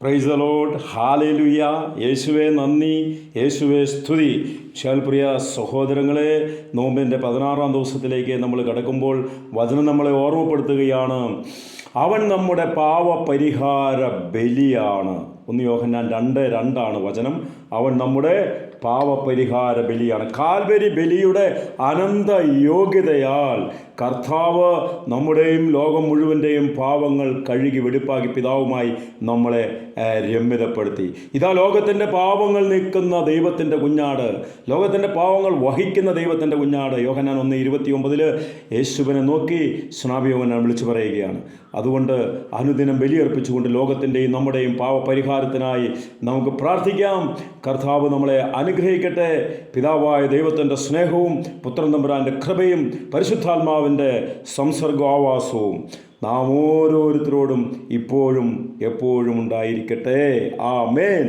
Praise the Lord, hallelujah. യേശുവേ നന്ദി, യേശുവേ സ്തുതി. പ്രിയ സഹോദരങ്ങളെ, നോമ്പിൻ്റെ 16-ാം ദിവസത്തിലേക്ക് നമ്മൾ കടക്കുമ്പോൾ വചനം നമ്മളെ ഓർമ്മപ്പെടുത്തുകയാണ്. അവൻ നമ്മുടെ പാവപരിഹാര ബലിയാണ്. 1 യോഹന്നാൻ 2:2 വചനം. അവൻ നമ്മുടെ പാവപരിഹാര ബലിയാണ്. കാൽവരി ബലിയുടെ അനന്ത യോഗ്യതയാൽ കർത്താവ് നമ്മുടെയും ലോകം മുഴുവൻ്റെയും പാവങ്ങൾ കഴുകി വെടിപ്പാക്കി പിതാവുമായി നമ്മളെ രമ്യതപ്പെടുത്തി. ഇതാ ലോകത്തിൻ്റെ പാവങ്ങൾ നീക്കുന്ന ദൈവത്തിൻ്റെ കുഞ്ഞാട്, ലോകത്തിൻ്റെ പാവങ്ങൾ വഹിക്കുന്ന ദൈവത്തിൻ്റെ കുഞ്ഞാട്. യോഹന്നാൻ 1:29 യേശുവിനെ നോക്കി സ്നാപയോഹന്നാൻ വിളിച്ചു പറയുകയാണ്. അതുകൊണ്ട് അനുദിനം ബലിയർപ്പിച്ചുകൊണ്ട് ലോകത്തിൻ്റെയും നമ്മുടെയും പാവപരിഹാരത്തിനായി നമുക്ക് പ്രാർത്ഥിക്കാം. കർത്താവ് നമ്മളെ അനുഗ്രഹിക്കട്ടെ. പിതാവായ ദൈവത്തിൻ്റെ സ്നേഹവും പുത്രൻ തമ്പുരാൻ്റെ കൃപയും പരിശുദ്ധാത്മാവിൻ്റെ സംസർഗാവാസവും നാം ഓരോരുത്തരോടും ഇപ്പോഴും എപ്പോഴും ഉണ്ടായിരിക്കട്ടെ. ആമേൻ.